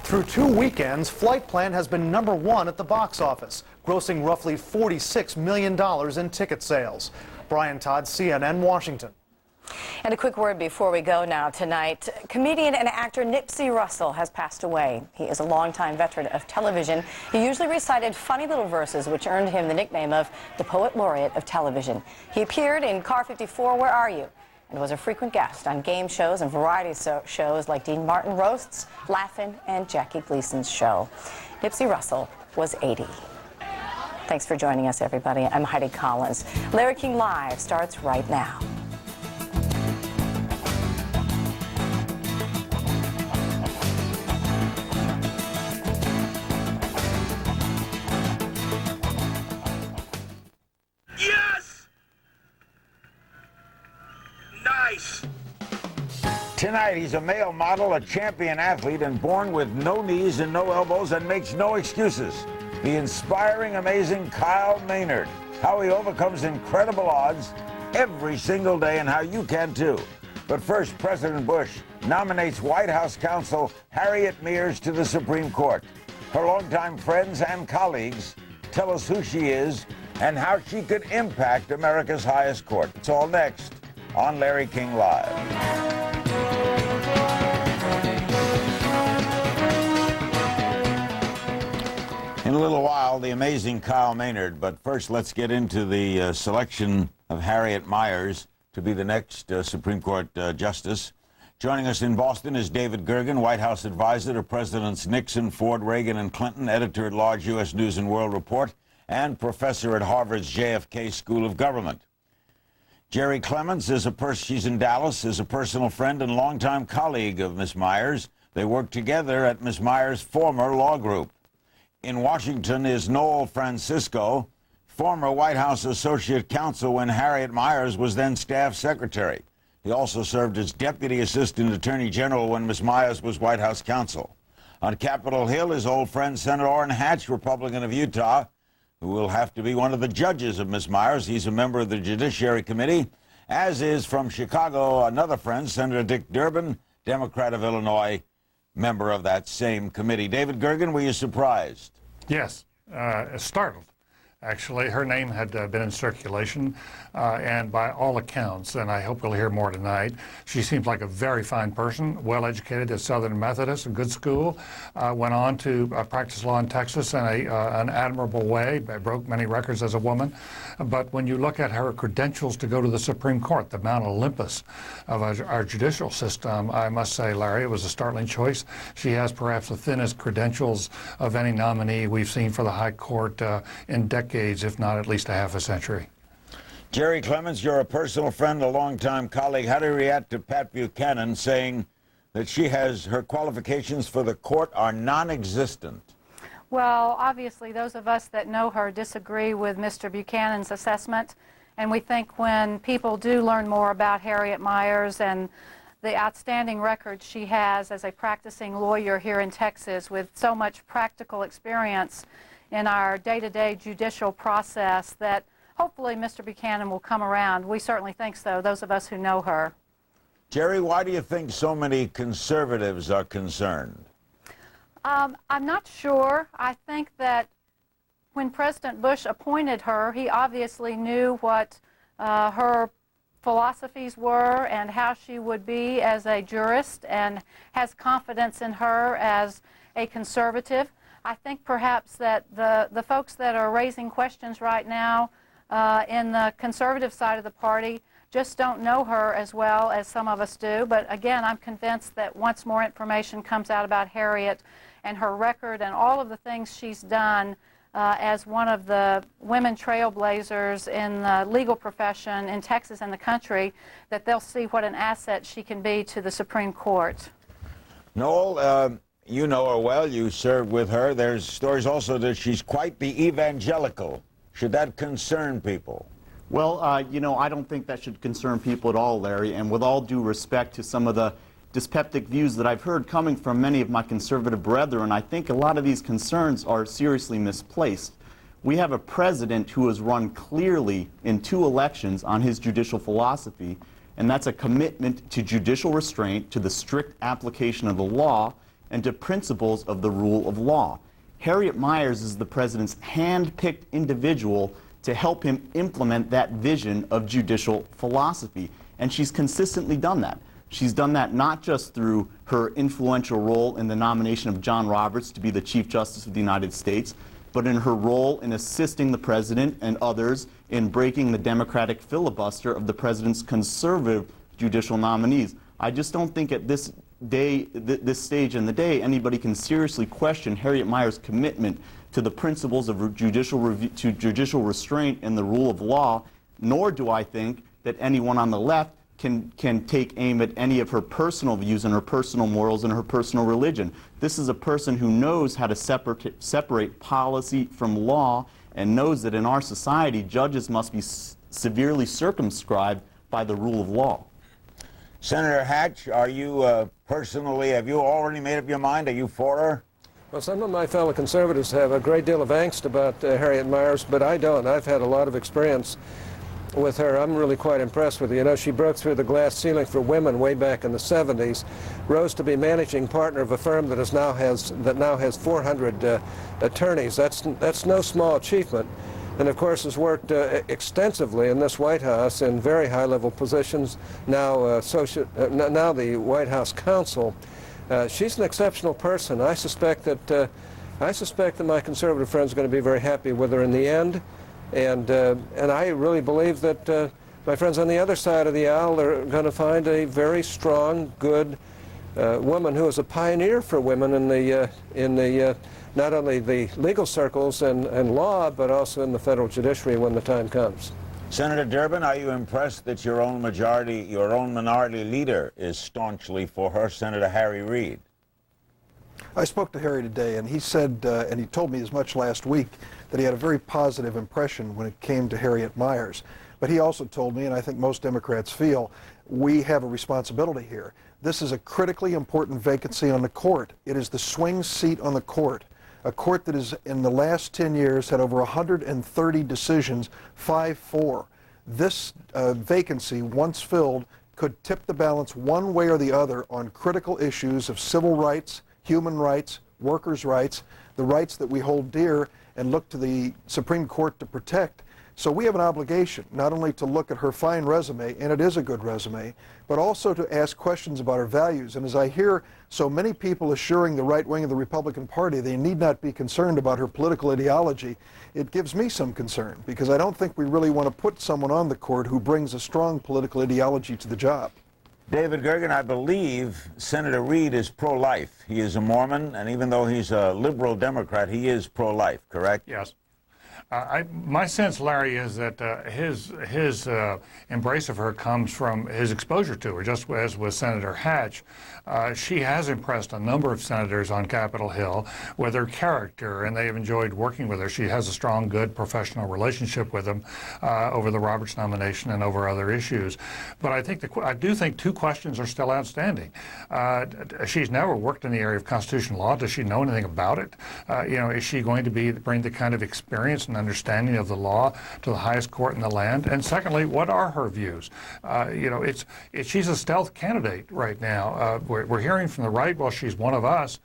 Through 2 weekends, Flight Plan has been #1 at the box office, grossing roughly $46 million in ticket sales. Brian Todd, CNN, Washington. And a quick word before we go now tonight. Comedian and actor Nipsey Russell has passed away. He is a longtime veteran of television. He usually recited funny little verses, which earned him the nickname of the Poet Laureate of television. He appeared in Car 54, Where Are You? And was a frequent guest on game shows and variety shows like Dean Martin Roasts, Laugh-In, and Jackie Gleason's show. Nipsey Russell was 80. Thanks for joining us, everybody. I'm Heidi Collins. Larry King Live starts right now. Tonight, he's a male model, a champion athlete, and born with no knees and no elbows and makes no excuses. The inspiring, amazing Kyle Maynard. How he overcomes incredible odds every single day and how you can too. But first, President Bush nominates White House counsel Harriet Miers to the Supreme Court. Her longtime friends and colleagues tell us who she is and how she could impact America's highest court. It's all next on Larry King Live. In a little while, the amazing Kyle Maynard, but first let's get into the selection of Harriet Miers to be the next Supreme Court Justice. Joining us in Boston is David Gergen, White House advisor to Presidents Nixon, Ford, Reagan, and Clinton, editor-at-large U.S. News and World Report, and professor at Harvard's JFK School of Government. Jerry Clements she's in Dallas, is a personal friend and longtime colleague of Miss Miers. They worked together at Miss Miers' former law group. In Washington is Noel Francisco, former White House Associate Counsel when Harriet Miers was then Staff Secretary. He also served as Deputy Assistant Attorney General when Miss Miers was White House Counsel. On Capitol Hill is old friend Senator Orrin Hatch, Republican of Utah, who will have to be one of the judges of Miss Miers. He's a member of the Judiciary Committee, as is from Chicago another friend, Senator Dick Durbin, Democrat of Illinois, member of that same committee. David Gergen, were you surprised? Yes, startled. Actually, her name had been in circulation, and by all accounts, and I hope we'll hear more tonight, she seems like a very fine person, well-educated at Southern Methodist, a good school, went on to practice law in Texas in an admirable way, broke many records as a woman. But when you look at her credentials to go to the Supreme Court, the Mount Olympus of our judicial system, I must say, Larry, it was a startling choice. She has perhaps the thinnest credentials of any nominee we've seen for the High Court in decades, if not at least a half a century. Jerry Clements, you're a personal friend, a longtime colleague. How do you react to Pat Buchanan saying that her qualifications for the court are non-existent? Well, obviously, those of us that know her disagree with Mr. Buchanan's assessment, and we think when people do learn more about Harriet Miers and the outstanding record she has as a practicing lawyer here in Texas with so much practical experience in our day-to-day judicial process, that hopefully Mr. Buchanan will come around. We certainly think so, those of us who know her. Jerry, why do you think so many conservatives are concerned? I'm not sure. I think that when President Bush appointed her, he obviously knew what her philosophies were and how she would be as a jurist, and has confidence in her as a conservative. I think perhaps that the folks that are raising questions right now in the conservative side of the party just don't know her as well as some of us do. But again, I'm convinced that once more information comes out about Harriet and her record and all of the things she's done as one of the women trailblazers in the legal profession in Texas and the country, that they'll see what an asset she can be to the Supreme Court. Noel, you know her well. You served with her. There's stories also that she's quite the evangelical. Should that concern people? Well, you know, I don't think that should concern people at all, Larry. And with all due respect to some of the dyspeptic views that I've heard coming from many of my conservative brethren, I think a lot of these concerns are seriously misplaced. We have a president who has run clearly in 2 elections on his judicial philosophy, and that's a commitment to judicial restraint, to the strict application of the law, and to principles of the rule of law. Harriet Miers is the president's hand-picked individual to help him implement that vision of judicial philosophy, and she's consistently done that. She's done that not just through her influential role in the nomination of John Roberts to be the Chief Justice of the United States, but in her role in assisting the president and others in breaking the Democratic filibuster of the president's conservative judicial nominees. I just don't think at this stage in the day, anybody can seriously question Harriet Miers' commitment to the principles of judicial restraint and the rule of law, nor do I think that anyone on the left can take aim at any of her personal views and her personal morals and her personal religion. This is a person who knows how to separate policy from law and knows that in our society, judges must be severely circumscribed by the rule of law. Senator Hatch, are you personally, have you already made up your mind? Are you for her? Well, some of my fellow conservatives have a great deal of angst about Harriet Miers, but I don't. I've had a lot of experience with her. I'm really quite impressed with her. You know, she broke through the glass ceiling for women way back in the 70s, rose to be managing partner of a firm that now has 400 attorneys. That's no small achievement, and of course has worked extensively in this White House in very high-level positions. Now, now the White House counsel. She's an exceptional person. I suspect that my conservative friends are going to be very happy with her in the end. And I really believe that my friends on the other side of the aisle are going to find a very strong, good woman who is a pioneer for women in the not only the legal circles and law, but also in the federal judiciary when the time comes. Senator Durbin, are you impressed that your own minority leader is staunchly for her, Senator Harry Reid? I spoke to Harry today, and he said, and he told me as much last week, that he had a very positive impression when it came to Harriet Miers. But he also told me, and I think most Democrats feel, we have a responsibility here. This is a critically important vacancy on the court. It is the swing seat on the court, a court that has, in the last 10 years, had over 130 decisions, 5-4. This vacancy, once filled, could tip the balance one way or the other on critical issues of civil rights, human rights, workers' rights, the rights that we hold dear and look to the Supreme Court to protect. So we have an obligation not only to look at her fine resume, and it is a good resume, but also to ask questions about her values. And as I hear so many people assuring the right wing of the Republican Party they need not be concerned about her political ideology, it gives me some concern, because I don't think we really want to put someone on the court who brings a strong political ideology to the job. David Gergen, I believe Senator Reid is pro-life. He is a Mormon, and even though he's a liberal Democrat, he is pro-life, correct? Yes. My sense, Larry, is that his embrace of her comes from his exposure to her, just as with Senator Hatch. She has impressed a number of senators on Capitol Hill with her character, and they have enjoyed working with her. She has a strong, good professional relationship with them over the Roberts nomination and over other issues. But I do think two questions are still outstanding. She's never worked in the area of constitutional law. Does she know anything about it? Is she going to bring the kind of experience and understanding of the law to the highest court in the land? And secondly, what are her views? She's a stealth candidate right now. We're hearing from the right, well, she's one of us.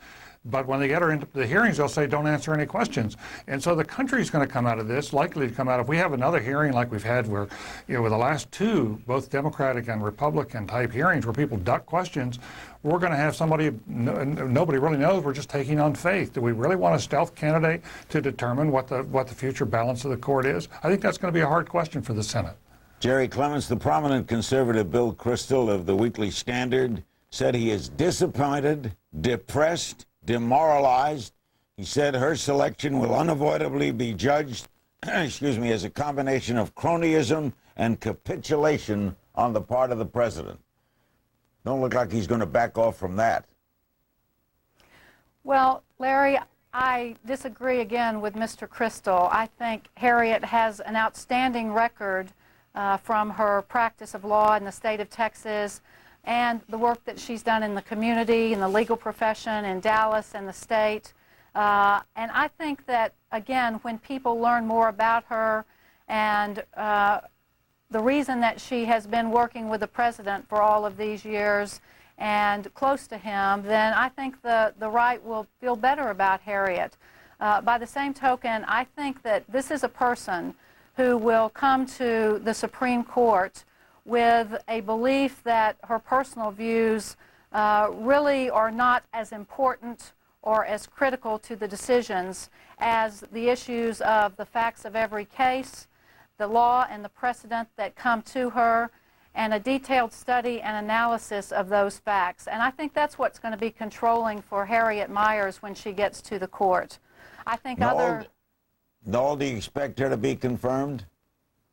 But when they get her into the hearings, they'll say, don't answer any questions. And so the country's going to come out of this, likely to come out, if we have another hearing like we've had where, with the last two, both Democratic and Republican type hearings where people duck questions, we're going to have somebody nobody really knows. We're just taking on faith. Do we really want a stealth candidate to determine what the future balance of the court is? I think that's going to be a hard question for the Senate. Jerry Clements, the prominent conservative Bill Kristol of the Weekly Standard, said he is disappointed, depressed, demoralized. He said her selection will unavoidably be judged, as a combination of cronyism and capitulation on the part of the president. Don't look like he's going to back off from that. Well, Larry, I disagree again with Mr. Kristol. I think Harriet has an outstanding record from her practice of law in the state of Texas and the work that she's done in the community, in the legal profession, in Dallas and the state. And I think that, again, when people learn more about her and the reason that she has been working with the president for all of these years and close to him, then I think the right will feel better about Harriet. By the same token, I think that this is a person who will come to the Supreme Court with a belief that her personal views really are not as important or as critical to the decisions as the issues of the facts of every case, the law and the precedent that come to her, and a detailed study and analysis of those facts. And I think that's what's going to be controlling for Harriet Miers when she gets to the court. I think Noel, do you expect her to be confirmed?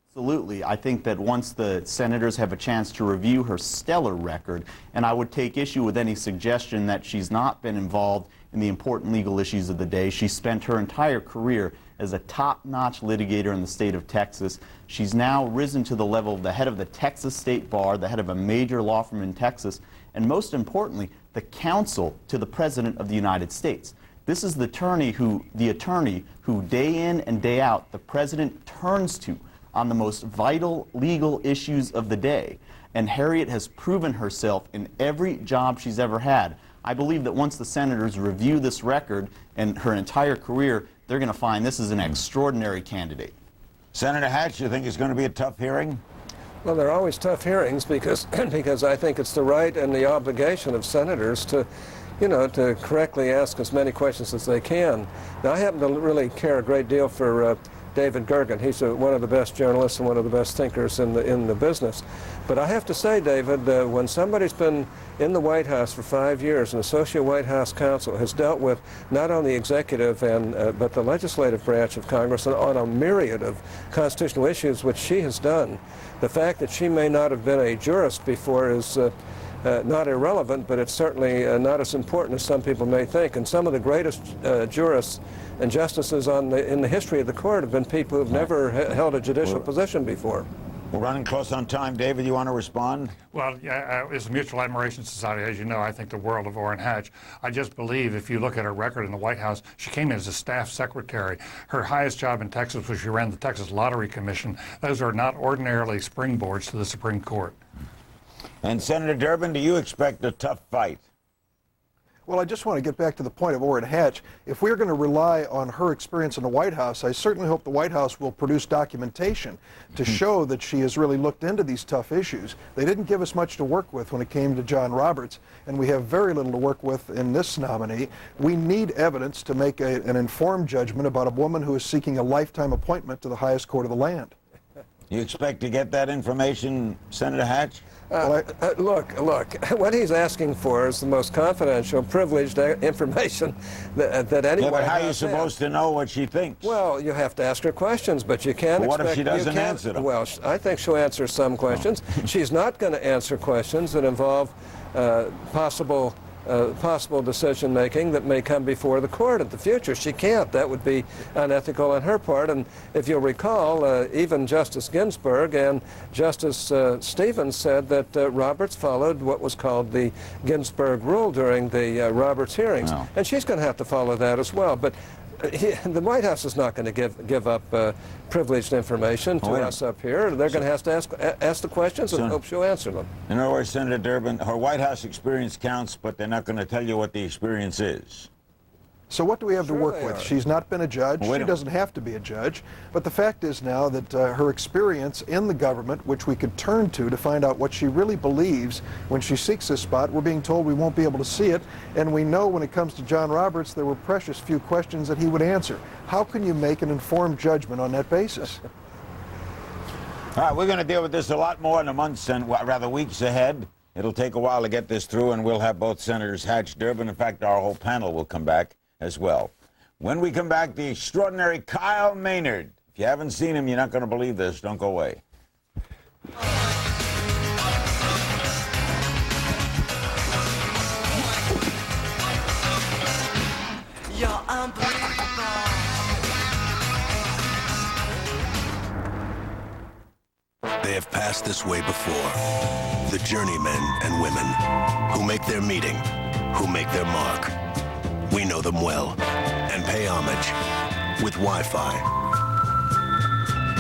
Absolutely. I think that once the senators have a chance to review her stellar record, and I would take issue with any suggestion that she's not been involved in the important legal issues of the day. She spent her entire career as a top-notch litigator in the state of Texas. She's now risen to the level of the head of the Texas State Bar, the head of a major law firm in Texas, and most importantly, the counsel to the President of the United States. This is the attorney who day in and day out the President turns to on the most vital legal issues of the day. And Harriet has proven herself in every job she's ever had. I believe that once the senators review this record and her entire career, they're going to find this is an extraordinary candidate. Senator Hatch, you think it's going to be a tough hearing? Well, they're always tough hearings because I think it's the right and the obligation of senators to correctly ask as many questions as they can. Now, I happen to really care a great deal for David Gergen. He's one of the best journalists and one of the best thinkers in the business. But I have to say, David, when somebody's been in the White House for 5 years, an associate White House counsel has dealt with not only executive but the legislative branch of Congress and on a myriad of constitutional issues, which she has done. The fact that she may not have been a jurist before is not irrelevant, but it's certainly not as important as some people may think. And some of the greatest jurists and justices in the history of the court have been people who've never held a judicial position before. We're running close on time. David, you want to respond? Well, yeah, it's a mutual admiration society. As you know, I think the world of Orrin Hatch. I just believe if you look at her record in the White House, she came in as a staff secretary. Her highest job in Texas was she ran the Texas Lottery Commission. Those are not ordinarily springboards to the Supreme Court. And Senator Durbin, do you expect a tough fight? Well, I just want to get back to the point of Orrin Hatch. If we're going to rely on her experience in the White House, I certainly hope the White House will produce documentation to show that she has really looked into these tough issues. They didn't give us much to work with when it came to John Roberts, and we have very little to work with in this nominee. We need evidence to make an informed judgment about a woman who is seeking a lifetime appointment to the highest court of the land. You expect to get that information, Senator Hatch? Look, what he's asking for is the most confidential, privileged information that anyone Yeah, but how are you has. supposed to know what she thinks? Well, you have to ask her questions, but you can't But what if expect... she doesn't you can't- answer them? Well, I think she'll answer some questions. She's not going to answer questions that involve possible decision-making that may come before the court in the future. She can't. That would be unethical on her part. And if you'll recall, even Justice Ginsburg and Justice Stevens said that Roberts followed what was called the Ginsburg rule during the Roberts hearings. Wow. And she's going to have to follow that as well. But the White House is not going to give up privileged information to us up here. They're going to have to ask the questions and hope she'll answer them. In other words, Senator Durbin, her White House experience counts, but they're not going to tell you what the experience is. So what do we have to Sure work they with? are. She's not been a judge. Well, wait She a- doesn't have to be a judge. But the fact is now that her experience in the government, which we could turn to find out what she really believes when she seeks this spot, we're being told we won't be able to see it. And we know when it comes to John Roberts, there were precious few questions that he would answer. How can you make an informed judgment on that basis? All right, we're going to deal with this a lot more in the months and rather weeks ahead. It'll take a while to get this through, and we'll have both Senators Hatch, Durbin. In fact, our whole panel will come back as well. When we come back, the extraordinary Kyle Maynard. If you haven't seen him, you're not going to believe this. Don't go away. You're unbelievable. They have passed this way before. The journeymen and women who make their meeting, who make their mark. We know them well and pay homage with Wi-Fi,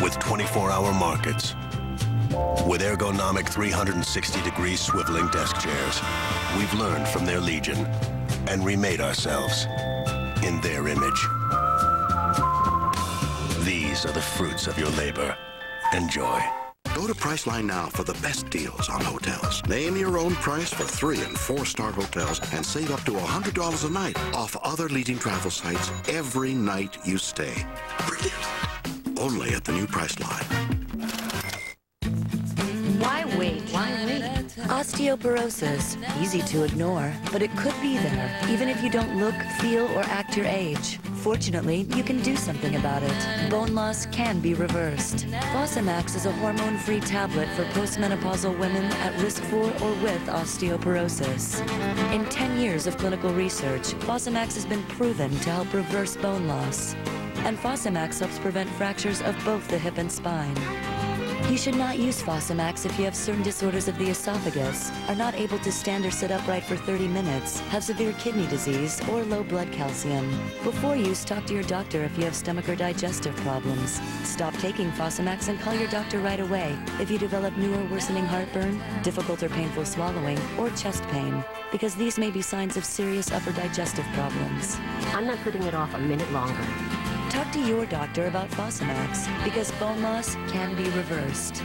with 24-hour markets, With ergonomic 360-degree swiveling desk chairs, we've learned from their legion and remade ourselves in their image. These are the fruits of your labor. Enjoy. Go to Priceline now for the best deals on hotels. Name your own price for 3- and 4-star hotels and save up to $100 a night off other leading travel sites every night you stay. Brilliant. Only at the new Priceline. Why wait? Osteoporosis. Easy to ignore, but it could be there, even if you don't look, feel, or act your age. Fortunately, you can do something about it. Bone loss can be reversed. Fosamax is a hormone-free tablet for postmenopausal women at risk for or with osteoporosis. In 10 years of clinical research, Fosamax has been proven to help reverse bone loss. And Fosamax helps prevent fractures of both the hip and spine. You should not use Fosamax if you have certain disorders of the esophagus, are not able to stand or sit upright for 30 minutes, have severe kidney disease, or low blood calcium. Before use, talk to your doctor if you have stomach or digestive problems. Stop taking Fosamax and call your doctor right away if you develop new or worsening heartburn, difficult or painful swallowing, or chest pain, because these may be signs of serious upper digestive problems. I'm not putting it off a minute longer. Talk to your doctor about Fosamax, because bone loss can be reversed.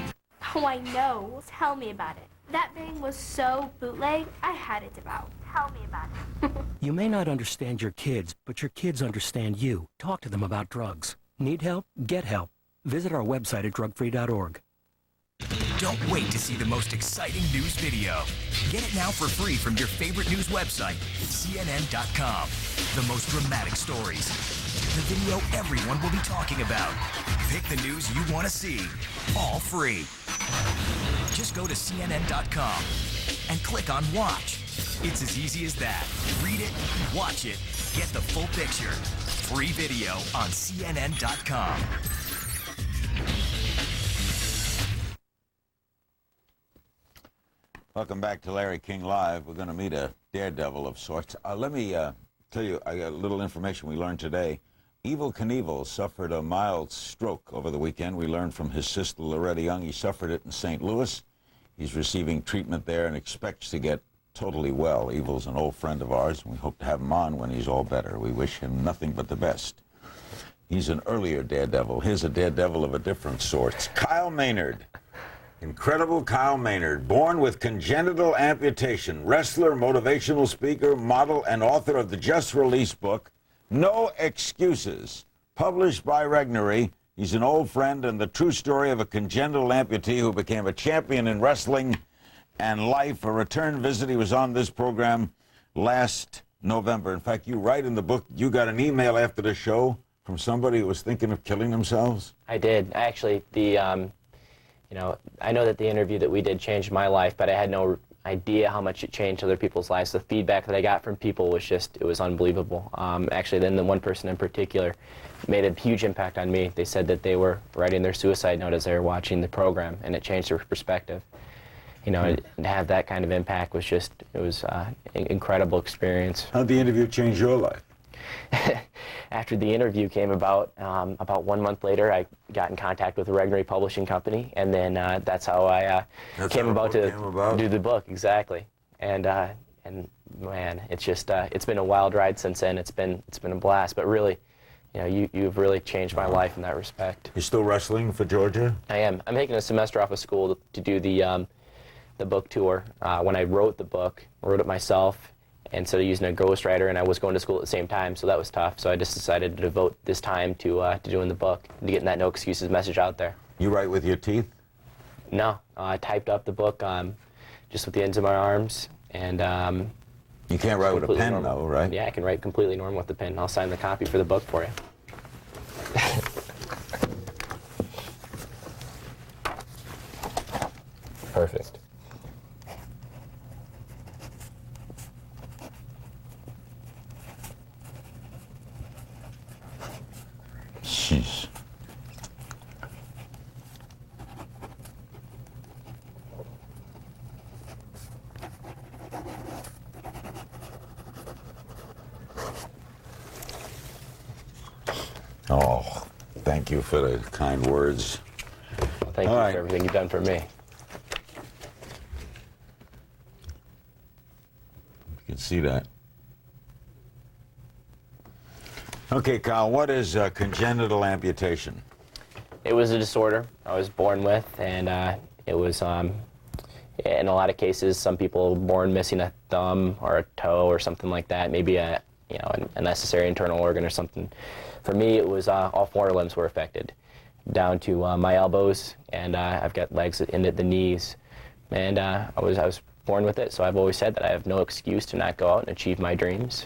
Oh, I know. Tell me about it. That thing was so bootleg, I had it devout. Tell me about it. You may not understand your kids, but your kids understand you. Talk to them about drugs. Need help? Get help. Visit our website at drugfree.org. Don't wait to see the most exciting news video. Get it now for free from your favorite news website, CNN.com. The most dramatic stories. The video everyone will be talking about. Pick the news you want to see. All free. Just go to CNN.com and click on Watch. It's as easy as that. Read it, watch it, get the full picture. Free video on CNN.com. Welcome back to Larry King Live. We're going to meet a daredevil of sorts. Let me tell you I got a little information we learned today. Evel Knievel suffered a mild stroke over the weekend. We learned from his sister Loretta Young he suffered it in St. Louis. He's receiving treatment there and expects to get totally well. Evel's an old friend of ours, and we hope to have him on when he's all better. We wish him nothing but the best. He's an earlier daredevil. Here's a daredevil of a different sort. Kyle Maynard. Incredible Kyle Maynard, born with congenital amputation, wrestler, motivational speaker, model, and author of the just-released book, No Excuses, published by Regnery. He's an old friend and the true story of a congenital amputee who became a champion in wrestling and life. A return visit. He was on this program last November. In fact, you write in the book, you got an email after the show from somebody who was thinking of killing themselves? I did. Actually, I know that the interview that we did changed my life, but I had no idea how much it changed other people's lives. The feedback that I got from people was just, it was unbelievable. Actually, then the one person in particular made a huge impact on me. They said that they were writing their suicide note as they were watching the program, and it changed their perspective. To have that kind of impact was just, it was an incredible experience. How'd the interview change your life? After the interview came about 1 month later, I got in contact with the Regnery Publishing Company, and then that's how I came about to do the book, exactly. And man, it's just it's been a wild ride since then. It's been a blast, but really, you've really changed my life in that respect. You're still wrestling for Georgia? I am. I'm taking a semester off of school to do the book tour. When I wrote the book, I wrote it myself instead of using a ghostwriter, and I was going to school at the same time, so that was tough. So I just decided to devote this time to doing the book and to getting that no excuses message out there. You write with your teeth? No, I typed up the book just with the ends of my arms, and you can't write with a pen, normal. though, right? Yeah, I can write completely normal with the pen. I'll sign the copy for the book for you. Perfect. Jeez. Oh, thank you for the kind words. Well, thank you for everything you've done for me. see that. Okay, Kyle, what is congenital amputation? It was a disorder I was born with, and it was, in a lot of cases, some people were born missing a thumb or a toe or something like that, maybe a necessary internal organ or something. For me, it was all 4 limbs were affected, down to my elbows, and I've got legs into the knees, and I was born with it. So I've always said that I have no excuse to not go out and achieve my dreams.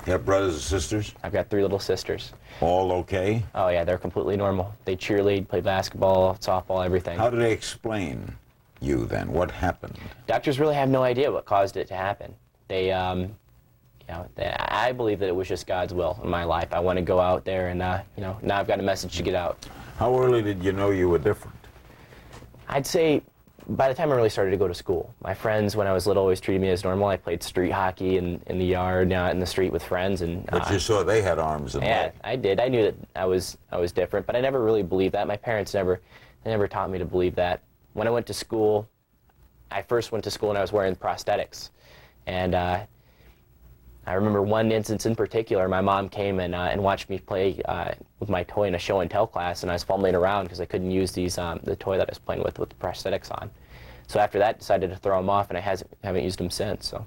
You have brothers and sisters? I've got 3 little sisters. All okay? Oh yeah, they're completely normal. They cheerlead, play basketball, softball, everything. How do they explain you then? What happened? Doctors really have no idea what caused it to happen. I believe that it was just God's will in my life. I want to go out there and, now I've got a message to get out. How early did you know you were different? I'd say by the time I really started to go to school. My friends, when I was little, always treated me as normal. I played street hockey in the yard, in the street with friends. But you saw they had arms and legs. Yeah, I did. I knew that I was different, but I never really believed that. My parents never taught me to believe that. When I went to school, I first went to school and I was wearing prosthetics. And I remember one instance in particular. My mom came and watched me play with my toy in a show and tell class, and I was fumbling around because I couldn't use the toy that I was playing with the prosthetics on. So after that, decided to throw them off, and I haven't used them since. So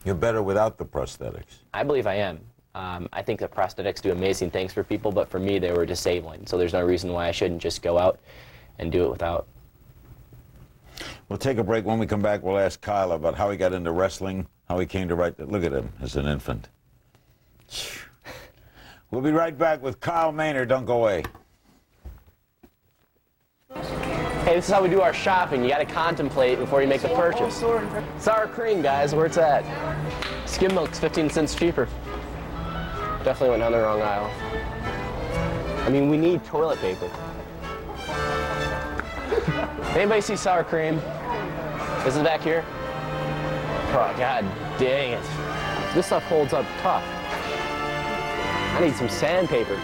you're better without the prosthetics. I believe I am. I think that prosthetics do amazing things for people, but for me, they were disabling. So there's no reason why I shouldn't just go out and do it without. We'll take a break. When we come back, we'll ask Kyle about how he got into wrestling, how he came to write that. Look at him as an infant. We'll be right back with Kyle Maynard. Don't go away. Hey, this is how we do our shopping. You got to contemplate before you make the purchase. Sour cream, guys, where it's at. Skim milk's 15 cents cheaper. Definitely went down the wrong aisle. I mean, we need toilet paper. Anybody see sour cream? Is it back here? Oh, God dang it. This stuff holds up tough. I need some sandpaper.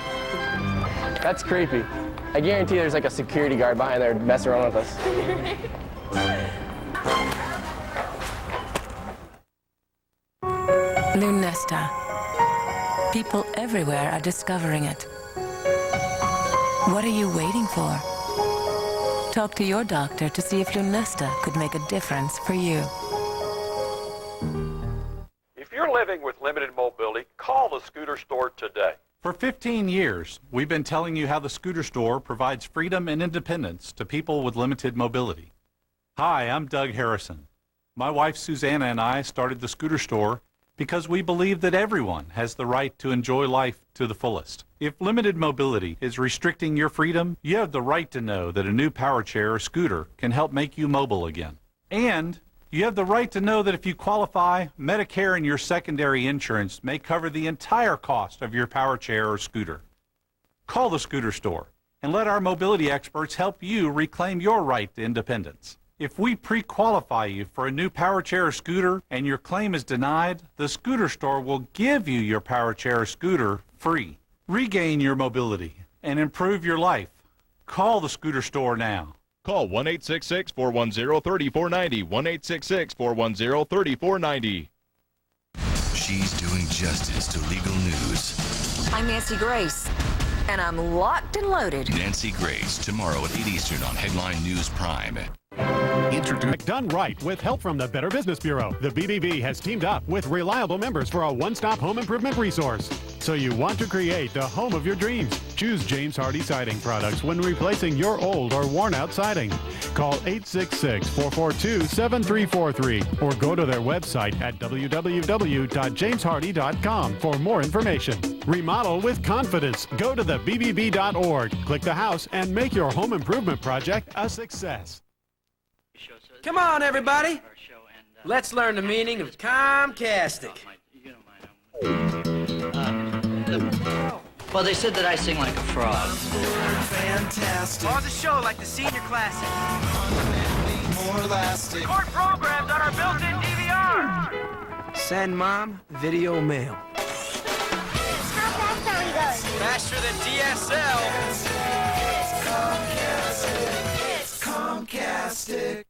That's creepy. I guarantee there's like a security guard behind there messing around with us. Lunesta. People everywhere are discovering it. What are you waiting for? Talk to your doctor to see if Lunesta could make a difference for you. If you're living with limited mobility, call the Scooter Store today. For 15 years, we've been telling you how the Scooter Store provides freedom and independence to people with limited mobility. Hi, I'm Doug Harrison. My wife Susanna and I started the Scooter Store because we believe that everyone has the right to enjoy life to the fullest. If limited mobility is restricting your freedom, you have the right to know that a new power chair or scooter can help make you mobile again. And you have the right to know that if you qualify, Medicare and your secondary insurance may cover the entire cost of your power chair or scooter. Call the Scooter Store and let our mobility experts help you reclaim your right to independence. If we pre-qualify you for a new power chair or scooter and your claim is denied, the Scooter Store will give you your power chair or scooter free. Regain your mobility and improve your life. Call the Scooter Store now. Call 1-866-410-3490, 1-866-410-3490. She's doing justice to legal news. I'm Nancy Grace, and I'm locked and loaded. Nancy Grace, tomorrow at 8 Eastern on Headline News Prime. Done right with help from the Better Business Bureau. The BBB has teamed up with reliable members for a one-stop home improvement resource. So you want to create the home of your dreams. Choose James Hardie siding products when replacing your old or worn-out siding. Call 866-442-7343 or go to their website at www.jameshardie.com for more information. Remodel with confidence. Go to thebbb.org, click the house, and make your home improvement project a success. Come on, everybody. Let's learn the meaning of Comcastic. Well, they said that I sing like a frog. Fantastic. Or the show like the senior classic. More elastic. Record programs on our built-in DVR. Send Mom video mail. How fast are we going? Faster than DSL. It's Comcastic.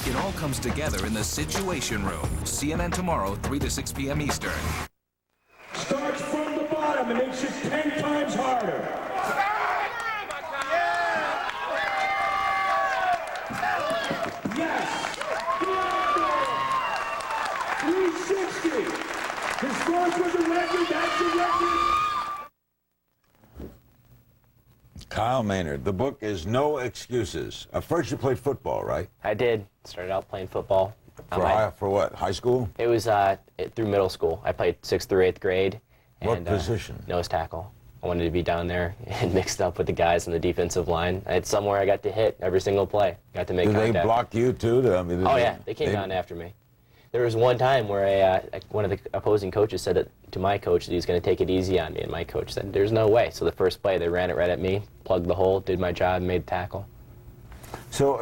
It all comes together in the Situation Room. CNN tomorrow, 3 to 6 p.m. Eastern. Starts from the bottom and makes it 10 times harder. Yes! 360! His first was a record, that's a record. Kyle Maynard. The book is No Excuses. First you played football, right? I did. Started out playing football. For what? High school? It was through middle school. I played 6th through 8th grade. What and, position? Nose tackle. I wanted to be down there and mixed up with the guys on the defensive line. It's somewhere I got to hit every single play. Got to make contact. Did they block you too? Yeah, they came down after me. There was one time where one of the opposing coaches said that to my coach that he was going to take it easy on me, and my coach said, "There's no way." So the first play, they ran it right at me, plugged the hole, did my job, made the tackle. So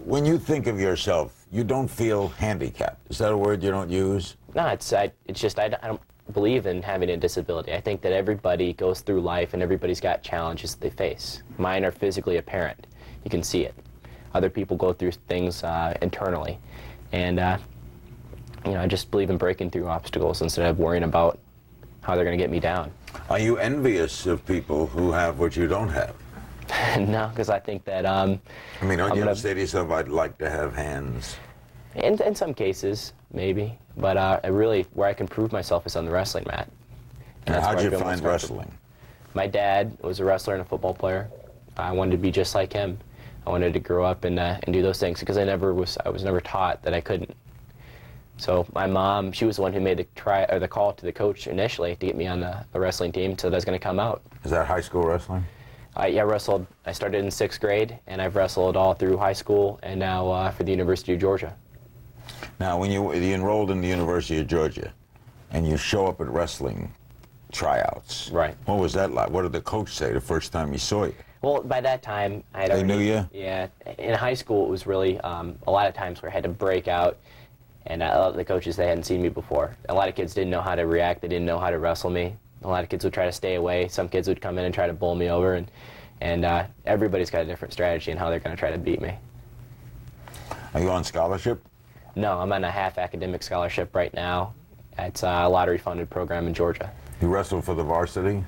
when you think of yourself, you don't feel handicapped. Is that a word you don't use? No, it's just I don't believe in having a disability. I think that everybody goes through life and everybody's got challenges that they face. Mine are physically apparent. You can see it. Other people go through things internally. And I just believe in breaking through obstacles instead of worrying about how they're going to get me down. Are you envious of people who have what you don't have? No, because I think that... don't you say to yourself, I'd like to have hands? In some cases, maybe. But where I can prove myself is on the wrestling mat. And how'd you find wrestling? My dad was a wrestler and a football player. I wanted to be just like him. I wanted to grow up and do those things because I was never taught that I couldn't. So my mom, she was the one who made the call to the coach initially to get me on the wrestling team so that I was going to come out. Is that high school wrestling? Yeah, wrestled. I started in 6th grade, and I've wrestled all through high school and now for the University of Georgia. Now, when you enrolled in the University of Georgia and you show up at wrestling tryouts, right? What was that like? What did the coach say the first time he saw you? Well, by that time, They knew you? Yeah. In high school, it was really a lot of times where I had to break out. And a lot of the coaches, they hadn't seen me before. A lot of kids didn't know how to react. They didn't know how to wrestle me. A lot of kids would try to stay away. Some kids would come in and try to bowl me over. And everybody's got a different strategy in how they're going to try to beat me. Are you on scholarship? No, I'm on a half academic scholarship right now. It's a lottery-funded program in Georgia. You wrestled for the varsity?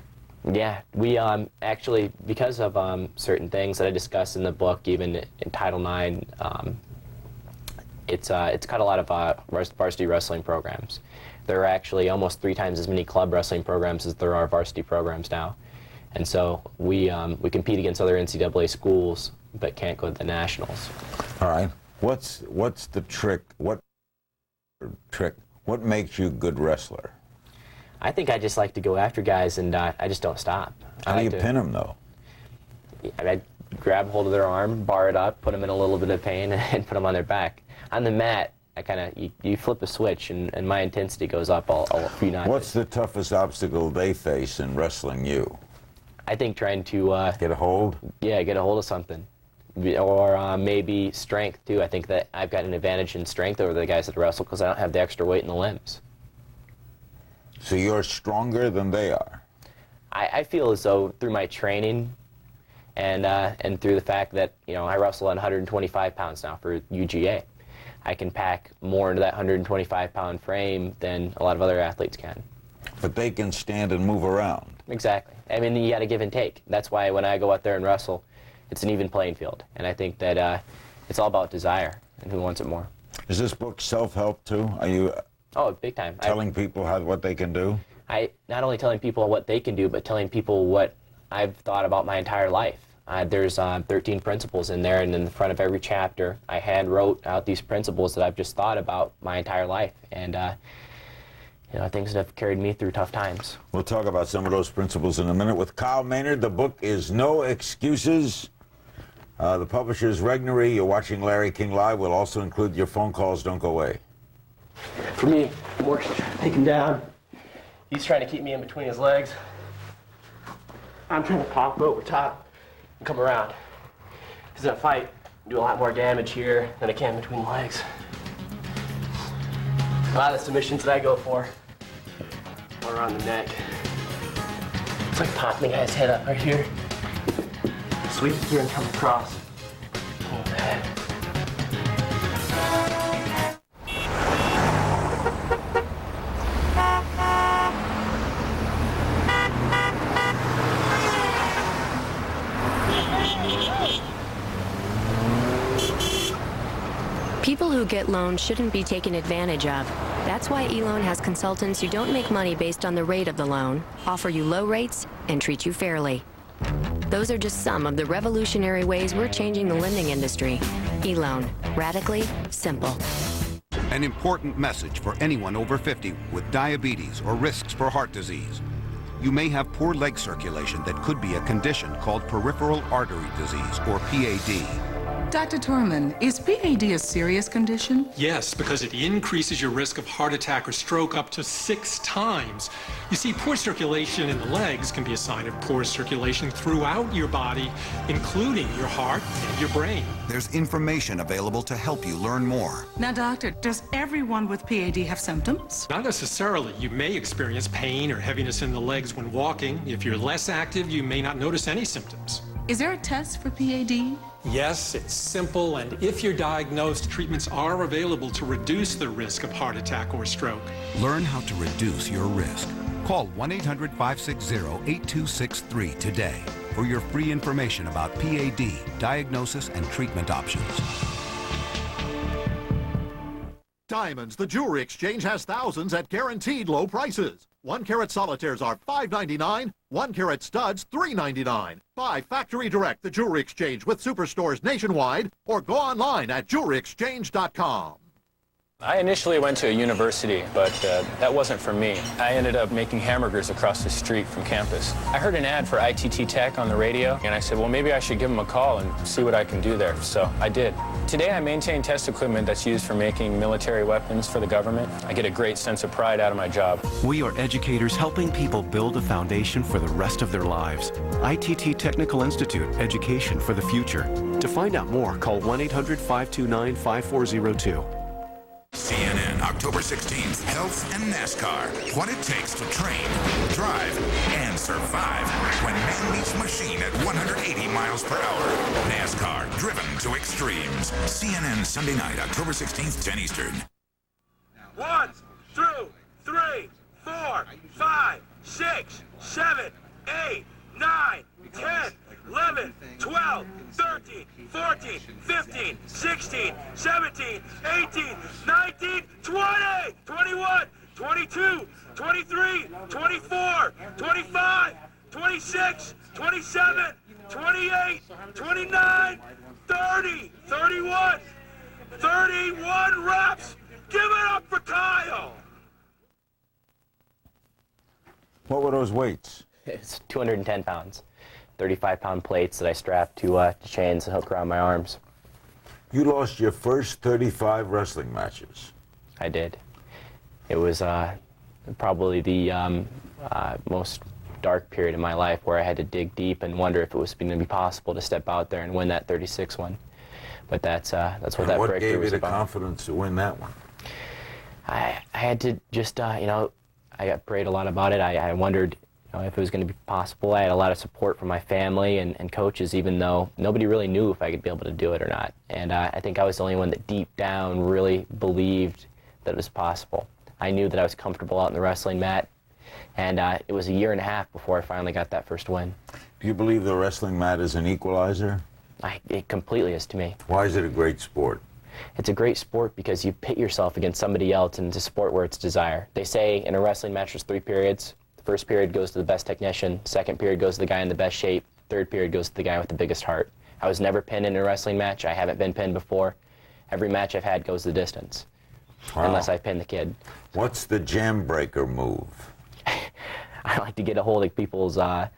Yeah, we actually, because of certain things that I discuss in the book, even in Title IX, it's cut a lot of varsity wrestling programs. There are actually almost 3 times as many club wrestling programs as there are varsity programs now. And so we compete against other NCAA schools, but can't go to the nationals. All right. What's the trick? What makes you a good wrestler? I think I just like to go after guys, and I just don't stop. How do you pin them, though? I grab hold of their arm, bar it up, put them in a little bit of pain, and put them on their back. On the mat, you flip a switch, and my intensity goes up a few notches. What's the toughest obstacle they face in wrestling you? I think trying to... get a hold? Yeah, get a hold of something. Or maybe strength, too. I think that I've got an advantage in strength over the guys that wrestle because I don't have the extra weight in the limbs. So you're stronger than they are? I feel as though through my training and through the fact that, I wrestle at 125 pounds now for UGA. I can pack more into that 125-pound frame than a lot of other athletes can. But they can stand and move around. Exactly. I mean, you got to give and take. That's why when I go out there and wrestle, it's an even playing field. And I think that it's all about desire and who wants it more. Is this book self-help, too? Are you big time. Telling people what they can do? Not only telling people what they can do, but telling people what I've thought about my entire life. There's 13 principles in there, and in the front of every chapter, I hand wrote out these principles that I've just thought about my entire life, and things that have carried me through tough times. We'll talk about some of those principles in a minute with Kyle Maynard. The book is No Excuses. The publisher is Regnery. You're watching Larry King Live. We'll also include your phone calls. Don't go away. For me, Mork's trying to take him down. He's trying to keep me in between his legs. I'm trying to pop over top and come around. Because in a fight, I do a lot more damage here than I can between the legs. A lot of the submissions that I go for are around the neck. It's like popping the guy's head up right here. Sweep it here and come across. Hold the head. who get loans shouldn't be taken advantage of. That's why eLoan has consultants who don't make money based on the rate of the loan, offer you low rates, and treat you fairly. Those are just some of the revolutionary ways we're changing the lending industry. eLoan. Radically simple. An important message for anyone over 50 with diabetes or risks for heart disease. You may have poor leg circulation that could be a condition called peripheral artery disease, or PAD. Dr. Torman, is PAD a serious condition? Yes, because it increases your risk of heart attack or stroke up to 6 times. You see, poor circulation in the legs can be a sign of poor circulation throughout your body, including your heart and your brain. There's information available to help you learn more. Now, doctor, does everyone with PAD have symptoms? Not necessarily. You may experience pain or heaviness in the legs when walking. If you're less active, you may not notice any symptoms. Is there a test for PAD? Yes, it's simple, and if you're diagnosed, treatments are available to reduce the risk of heart attack or stroke. Learn how to reduce your risk. Call 1-800-560-8263 today for your free information about PAD, diagnosis, and treatment options. Diamonds, the jewelry exchange has thousands at guaranteed low prices. 1-carat solitaires are $5.99, 1-carat studs $3.99. Buy Factory Direct, the jewelry exchange, with superstores nationwide, or go online at jewelryexchange.com. I initially went to a university, but that wasn't for me. I ended up making hamburgers across the street from campus. I heard an ad for ITT Tech on the radio, and I said, well, maybe I should give them a call and see what I can do there. So I did. Today, I maintain test equipment that's used for making military weapons for the government. I get a great sense of pride out of my job. We are educators helping people build a foundation for the rest of their lives. ITT Technical Institute, education for the future. To find out more, call 1-800-529-5402. CNN, October 16th, Health and NASCAR. What it takes to train, drive, and survive when man meets machine at 180 miles per hour. NASCAR, driven to extremes. CNN, Sunday night, October 16th, 10 Eastern. 1, 2, 3, 4, 5, 6, 7, 8, 9, 10, 11, 12, 13, 14, 15, 16, 17, 18, 19, 20, 21, 22, 23, 24, 25, 26, 27, 28, 29, 30, 31, 31 reps. Give it up for Kyle. What were those weights? It's 210 pounds. 35-pound plates that I strapped to chains and hook around my arms. You lost your first 35 wrestling matches. I did. It was probably the most dark period of my life where I had to dig deep and wonder if it was going to be possible to step out there and win that 36 one. But that's what that breakthrough was about. What gave you the confidence to win that one? I had to just, you know, I got prayed a lot about it. I wondered if it was going to be possible. I had a lot of support from my family and coaches, even though nobody really knew if I could be able to do it or not. And I think I was the only one that deep down really believed that it was possible. I knew that I was comfortable out in the wrestling mat, and it was a year and a half before I finally got that first win. Do you believe the wrestling mat is an equalizer? It completely is to me. Why is it a great sport? It's a great sport because you pit yourself against somebody else, and it's a sport where it's desire. They say in a wrestling match there's 3 periods. First period goes to the best technician, second period goes to the guy in the best shape, third period goes to the guy with the biggest heart. I was never pinned in a wrestling match. I haven't been pinned before. Every match I've had goes the distance, unless I pin the kid. What's the jam breaker move? I like to get a hold of people's right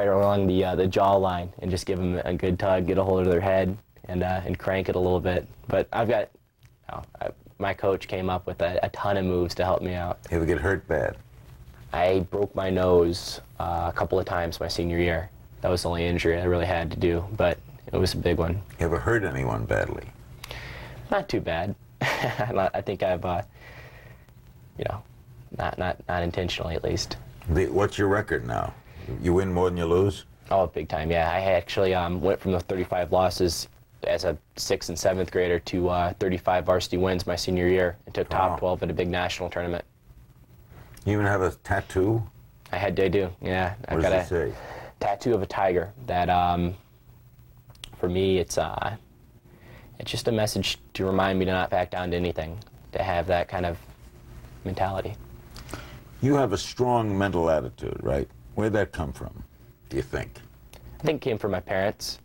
along the jaw line and just give them a good tug, get a hold of their head, and crank it a little bit. But I've got, my coach came up with a ton of moves to help me out. You ever get hurt bad? I broke my nose a couple of times my senior year. That was the only injury I really had to do, but it was a big one. You ever hurt anyone badly? Not too bad. I think I've, not intentionally at least. What's your record now? You win more than you lose? Oh, big time, yeah. I actually went from the 35 losses as a 6th and 7th grader to 35 varsity wins my senior year and took top 12 at a big national tournament. You even have a tattoo? I do, yeah. What does it say? Tattoo of a tiger that, for me, it's it's just a message to remind me to not back down to anything, to have that kind of mentality. You have a strong mental attitude, right? Where'd that come from, do you think? I think it came from my parents,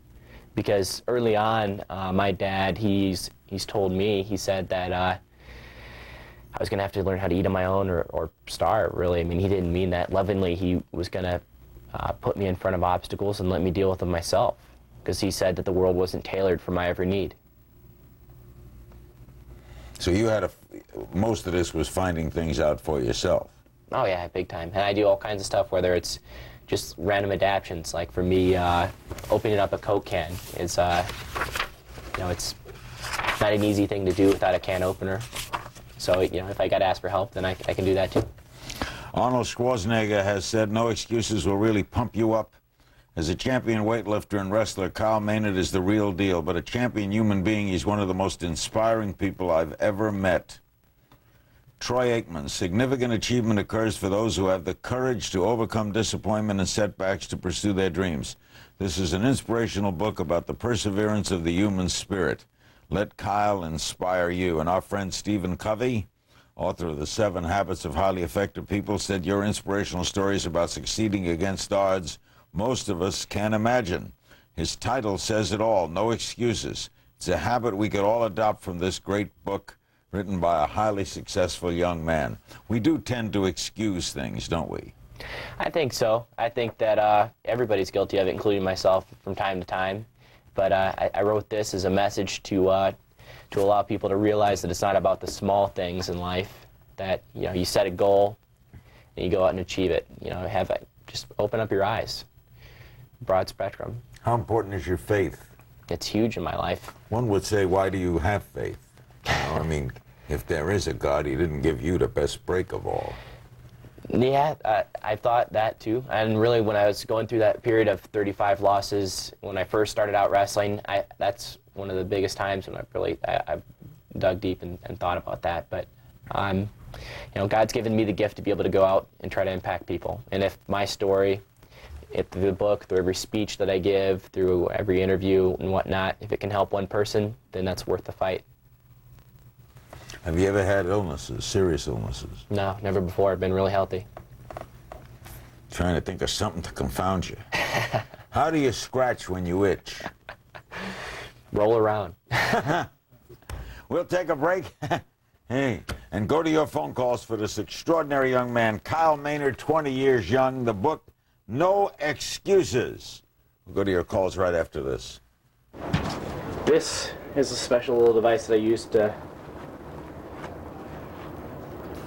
because early on, my dad, he's told me, he said that I was going to have to learn how to eat on my own or starve, really. I mean, he didn't mean that lovingly. He was going to put me in front of obstacles and let me deal with them myself, because he said that the world wasn't tailored for my every need. So you had most of this was finding things out for yourself. Oh yeah, big time. And I do all kinds of stuff, whether it's just random adaptions. Like for me, opening up a Coke can is, you know, it's not an easy thing to do without a can opener. So, you know, if I got to ask for help, then I can do that too. Arnold Schwarzenegger has said no excuses will really pump you up. As a champion weightlifter and wrestler, Kyle Maynard is the real deal, but a champion human being, he's one of the most inspiring people I've ever met. Troy Aikman, significant achievement occurs for those who have the courage to overcome disappointment and setbacks to pursue their dreams. This is an inspirational book about the perseverance of the human spirit. Let Kyle inspire you. And our friend Stephen Covey, author of The 7 Habits of Highly Effective People, said your inspirational stories about succeeding against odds most of us can't imagine. His title says it all, No Excuses. It's a habit we could all adopt from this great book written by a highly successful young man. We do tend to excuse things, don't we? I think so. I think that everybody's guilty of it, including myself from time to time. But I wrote this as a message to allow people to realize that it's not about the small things in life, that, you know, you set a goal and you go out and achieve it. You know, just open up your eyes. Broad spectrum. How important is your faith? It's huge in my life. One would say, why do you have faith? You know, I mean, if there is a God, he didn't give you the best break of all. Yeah, I thought that too. And really, when I was going through that period of 35 losses, when I first started out wrestling, that's one of the biggest times when I dug deep and thought about that. But you know, God's given me the gift to be able to go out and try to impact people. And if my story, through the book, through every speech that I give, through every interview and whatnot, if it can help one person, then that's worth the fight. Have you ever had illnesses, serious illnesses? No, never before. I've been really healthy. Trying to think of something to confound you. How do you scratch when you itch? Roll around. We'll take a break. Hey, and go to your phone calls for this extraordinary young man, Kyle Maynard, 20 years young. The book, No Excuses. We'll go to your calls right after this. This is a special little device that I use to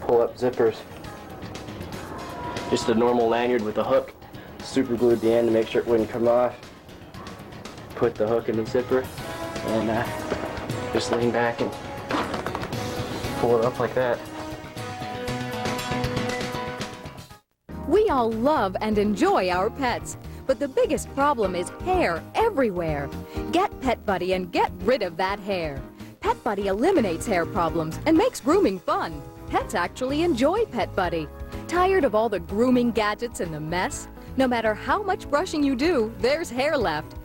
pull up zippers. Just a normal lanyard with a hook, super glued at the end to make sure it wouldn't come off. Put the hook in the zipper and just lean back and pull it up like that. We all love and enjoy our pets, but the biggest problem is hair everywhere. Get Pet Buddy and get rid of that hair. Pet Buddy eliminates hair problems and makes grooming fun. Pets actually enjoy Pet Buddy. Tired of all the grooming gadgets and the mess? No matter how much brushing you do, there's hair left.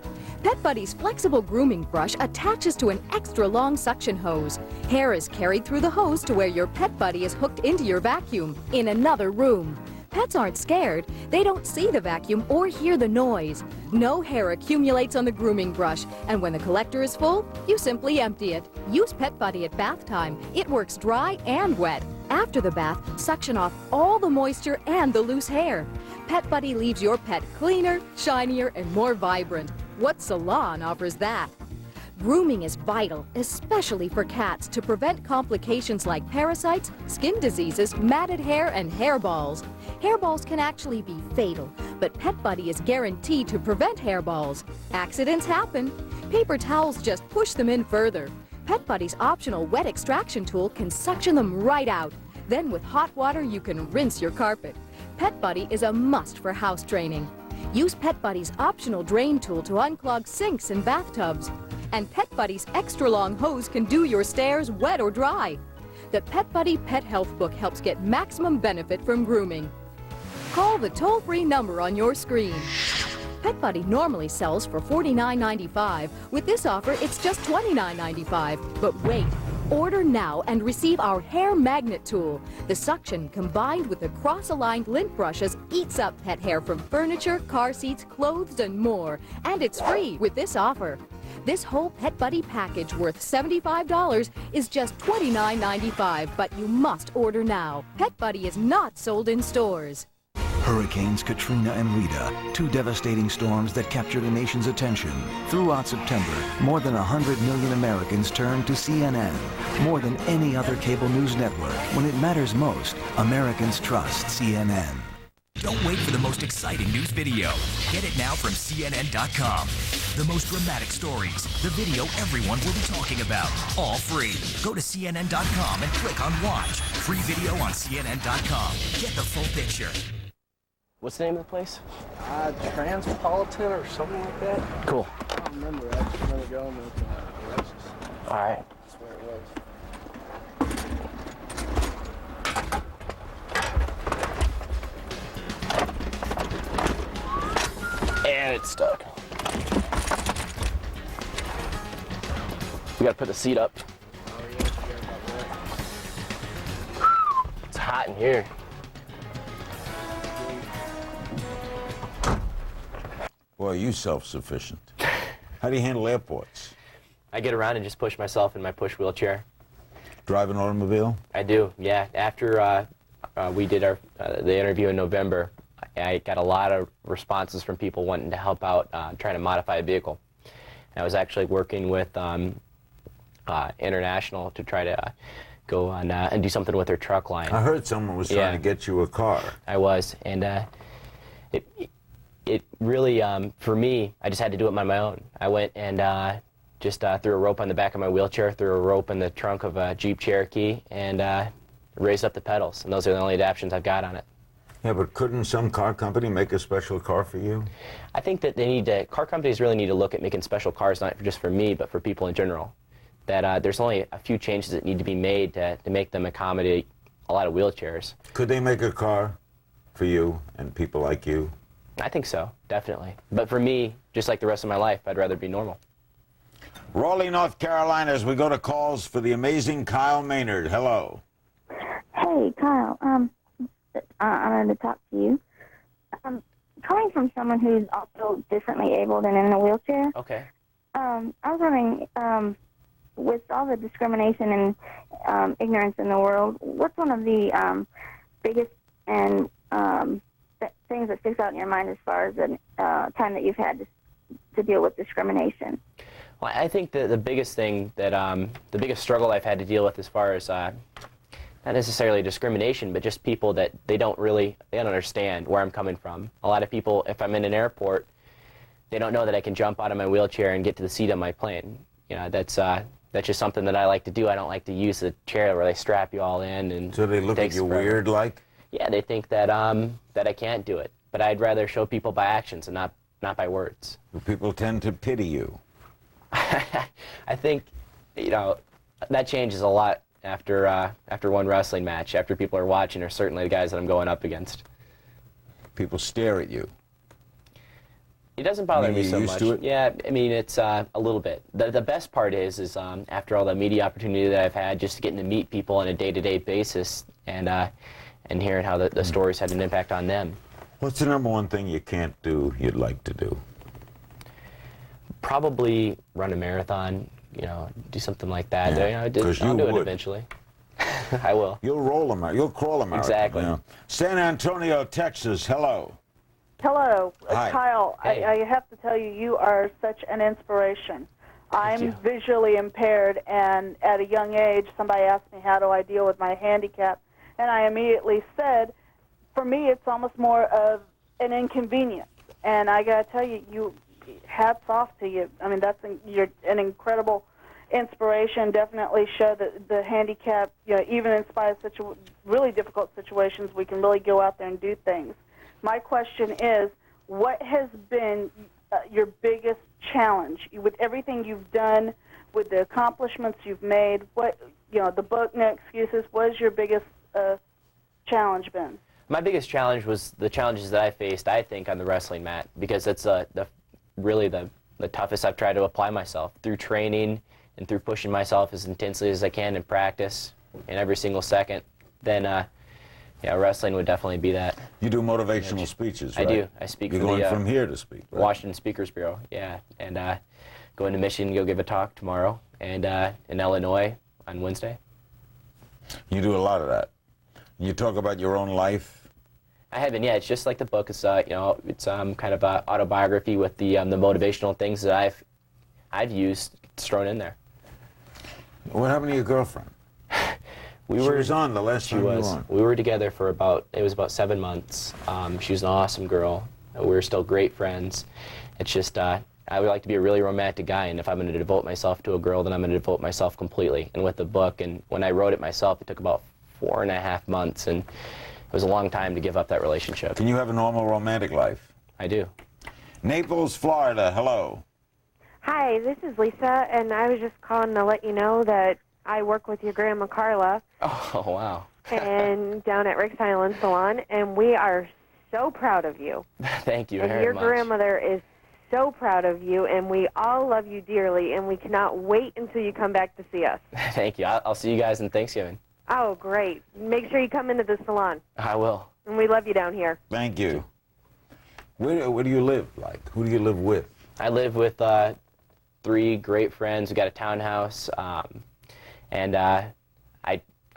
Pet Buddy's flexible grooming brush attaches to an extra long suction hose. Hair is carried through the hose to where your Pet Buddy is hooked into your vacuum in another room. Pets aren't scared. They don't see the vacuum or hear the noise. No hair accumulates on the grooming brush, and when the collector is full, you simply empty it. Use Pet Buddy at bath time. It works dry and wet. After the bath, suction off all the moisture and the loose hair. Pet Buddy leaves your pet cleaner, shinier, and more vibrant. What salon offers that? Grooming is vital, especially for cats, to prevent complications like parasites, skin diseases, matted hair, and hairballs. Hairballs can actually be fatal, but Pet Buddy is guaranteed to prevent hairballs. Accidents happen. Paper towels just push them in further. Pet Buddy's optional wet extraction tool can suction them right out. Then with hot water, you can rinse your carpet. Pet Buddy is a must for house training. Use Pet Buddy's optional drain tool to unclog sinks and bathtubs. And Pet Buddy's extra long hose can do your stairs wet or dry. The Pet Buddy Pet Health Book helps get maximum benefit from grooming. Call the toll-free number on your screen. Pet Buddy normally sells for $49.95. With this offer, it's just $29.95. But wait. Order now and receive our hair magnet tool. The suction combined with the cross-aligned lint brushes eats up pet hair from furniture, car seats, clothes, and more. And it's free with this offer. This whole Pet Buddy package worth $75 is just $29.95, but you must order now. Pet Buddy is not sold in stores. Hurricanes Katrina and Rita, two devastating storms that captured the nation's attention. Throughout September, more than 100 million Americans turned to CNN. More than any other cable news network. When it matters most, Americans trust CNN. Don't wait for the most exciting news video. Get it now from CNN.com. The most dramatic stories, the video everyone will be talking about, all free. Go to CNN.com and click on Watch. Free video on CNN.com. Get the full picture. What's the name of the place? Transpolitan or something like that. Cool. I don't remember. I just remember going with Alexis. All right. That's where it was. And it's stuck. We gotta put the seat up. Oh yeah, I forgot about that. It's hot in here. Boy, you self-sufficient. How do you handle airports? I get around and just push myself in my push wheelchair. Drive an automobile? I do, yeah. After we did the interview in November, I got a lot of responses from people wanting to help out trying to modify a vehicle. And I was actually working with International to try to go on and do something with their truck line. I heard someone was trying to get you a car. I was, and it really, for me, I just had to do it on my own. I went and just threw a rope on the back of my wheelchair, threw a rope in the trunk of a Jeep Cherokee, and raised up the pedals. And those are the only adaptions I've got on it. Yeah, but couldn't some car company make a special car for you? I think that they need to, car companies really need to look at making special cars, not just for me, but for people in general. That there's only a few changes that need to be made to make them accommodate a lot of wheelchairs. Could they make a car for you and people like you? I think so, definitely. But for me, just like the rest of my life, I'd rather be normal. Raleigh, North Carolina, as we go to calls for the amazing Kyle Maynard. Hello. Hey, Kyle. I'm going to talk to you. Coming from someone who's also differently abled and in a wheelchair. Okay. I was wondering, with all the discrimination and ignorance in the world, what's one of the biggest and things that sticks out in your mind as far as the time that you've had to deal with discrimination? Well, I think the biggest thing that, the biggest struggle I've had to deal with as far as, not necessarily discrimination, but just people that they don't understand where I'm coming from. A lot of people, if I'm in an airport, they don't know that I can jump out of my wheelchair and get to the seat of my plane. You know, that's just something that I like to do. I don't like to use the chair where they strap you all in. And so they look at you weird, like? Yeah, they think that that I can't do it. But I'd rather show people by actions and not by words. People tend to pity you. I think, you know, that changes a lot after one wrestling match. After people are watching, are certainly the guys that I'm going up against. People stare at you. It doesn't bother me so used much. to it? Yeah, I mean, it's a little bit. The best part is after all the media opportunity that I've had, just getting to meet people on a day-to-day basis and hearing how the stories had an impact on them. What's the number one thing you can't do you'd like to do? Probably run a marathon, you know, do something like that. Yeah, I'll do it eventually. I will. You'll roll a marathon. You'll crawl a marathon. Exactly. Yeah. San Antonio, Texas. Hello. Hello. Hi. Kyle. Hey. I have to tell you, you are such an inspiration. I'm visually impaired, and at a young age, somebody asked me how do I deal with my handicap, and I immediately said, for me, it's almost more of an inconvenience. And I got to tell you, hats off to you. I mean, you're an incredible inspiration. Definitely show that the handicap, you know, even in spite of such really difficult situations, we can really go out there and do things. My question is, what has been your biggest challenge with everything you've done, with the accomplishments you've made? What, you know, the book, No Excuses. What has your biggest challenge been? My biggest challenge was the challenges that I faced, I think, on the wrestling mat, because it's really the toughest I've tried to apply myself through training and through pushing myself as intensely as I can in practice in every single second. Then, yeah, wrestling would definitely be that. You do motivational speeches, right? I do. I speak You're for going the from here to speak, right? Washington Speakers Bureau, yeah. And going to Michigan to go give a talk tomorrow, and in Illinois on Wednesday. You do a lot of that. You talk about your own life. I haven't, yeah. It's just like the book. It's you know, it's kind of an autobiography with the motivational things that I've used thrown in there. What happened to your girlfriend? She was on the last time you were on. We were together for about 7 months. She was an awesome girl. We were still great friends. It's just I would like to be a really romantic guy, and if I'm going to devote myself to a girl, then I'm going to devote myself completely. And with the book, and when I wrote it myself, it took about 4.5 months, and it was a long time to give up that relationship. Can you have a normal romantic life? I do. Naples, Florida, hello. Hi, this is Lisa, and I was just calling to let you know that I work with your grandma Carla. Oh, wow. And down at Rick's Island Salon, and we are so proud of you. Thank you and very your much. grandmother is so proud of you, and we all love you dearly, and we cannot wait until you come back to see us. Thank you. I'll see you guys in Thanksgiving. Oh, great. Make sure you come into the salon. I will. And we love you down here. Thank you. Where do you live? Like, who do you live with? I live with 3 great friends. We got a townhouse, and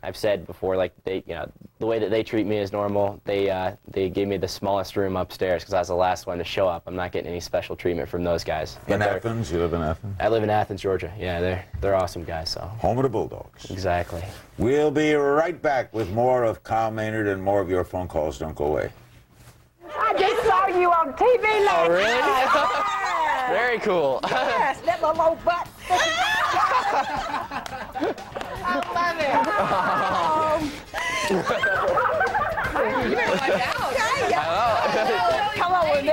I've said before, like, they, you know, the way that they treat me is normal. They gave me the smallest room upstairs because I was the last one to show up. I'm not getting any special treatment from those guys. In Athens? You live in Athens? I live in Athens, Georgia. Yeah, they're awesome guys. So home of the Bulldogs. Exactly. We'll be right back with more of Kyle Maynard and more of your phone calls. Don't go away. I just saw you on TV last Oh, really? night. Very cool. Yes, that little old butt. I love it. You better watch out. Come on with me.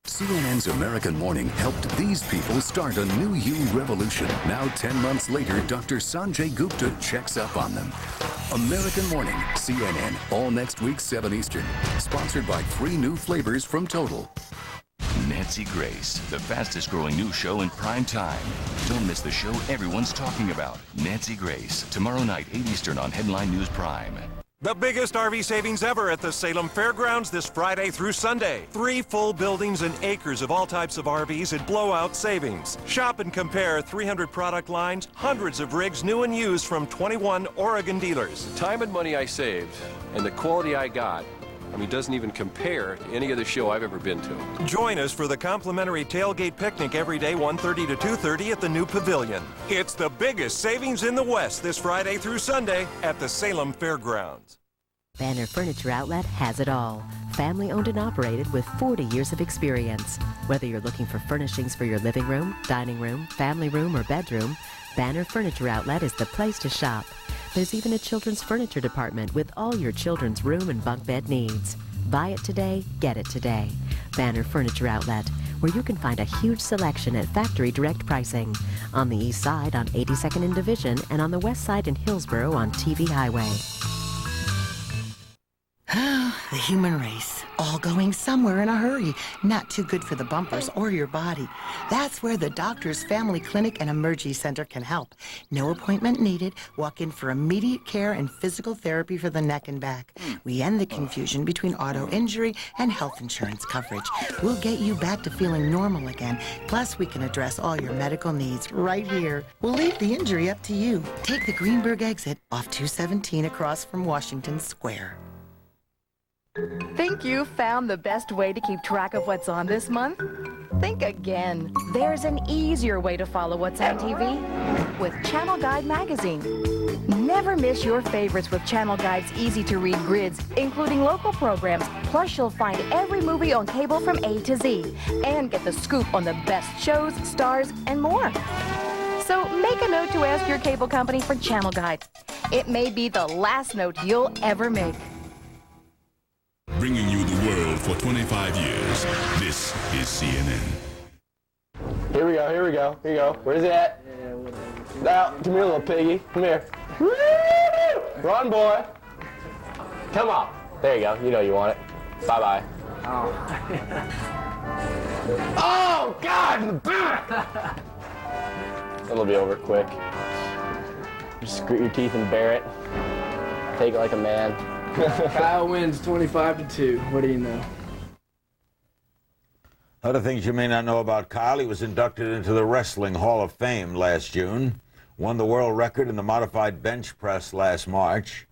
CNN's American Morning helped these people start a new you revolution. Now, 10 months later, Dr. Sanjay Gupta checks up on them. American Morning, CNN, all next week, 7 Eastern. Sponsored by 3 new flavors from Total. Nancy Grace, the fastest growing news show in prime time. Don't miss the show everyone's talking about. Nancy Grace, tomorrow night, 8 Eastern on Headline News Prime. The biggest RV savings ever at the Salem Fairgrounds this Friday through Sunday. 3 full buildings and acres of all types of RVs at blowout savings. Shop and compare 300 product lines, hundreds of rigs new and used from 21 Oregon dealers. Time and money I saved and the quality I got, I mean, doesn't even compare to any other show I've ever been to. Join us for the complimentary tailgate picnic every day 1:30 to 2:30 at the new pavilion. It's the biggest savings in the West this Friday through Sunday at the Salem Fairgrounds. Banner Furniture Outlet has it all. Family owned and operated with 40 years of experience. Whether you're looking for furnishings for your living room, dining room, family room, or bedroom, Banner Furniture Outlet is the place to shop. There's even a children's furniture department with all your children's room and bunk bed needs. Buy it today, get it today. Banner Furniture Outlet, where you can find a huge selection at factory direct pricing. On the east side on 82nd and Division, and on the west side in Hillsborough on TV Highway. The human race, all going somewhere in a hurry. Not too good for the bumpers or your body. That's where the Doctor's Family Clinic and Emergency Center can help. No appointment needed. Walk in for immediate care and physical therapy for the neck and back. We end the confusion between auto injury and health insurance coverage. We'll get you back to feeling normal again. Plus, we can address all your medical needs right here. We'll leave the injury up to you. Take the Greenberg exit off 217 across from Washington Square. Think you found the best way to keep track of what's on this month? Think again. There's an easier way to follow what's on TV with Channel Guide magazine. Never miss your favorites with Channel Guide's easy-to-read grids, including local programs. Plus, you'll find every movie on cable from A to Z and get the scoop on the best shows, stars, and more. So make a note to ask your cable company for Channel Guide. It may be the last note you'll ever make. Bringing you the world for 25 years. This is CNN. Here we go, here we go, here you go. Where's it at? Now, come here, little piggy. Come here. Run, boy. Come on. There you go. You know you want it. Bye-bye. Oh. Oh, God, in the back! It'll be over quick. Just grit your teeth and bear it. Take it like a man. Kyle wins 25-2. What do you know? Other things you may not know about Kyle: he was inducted into the Wrestling Hall of Fame last June, won the world record in the modified bench press last March,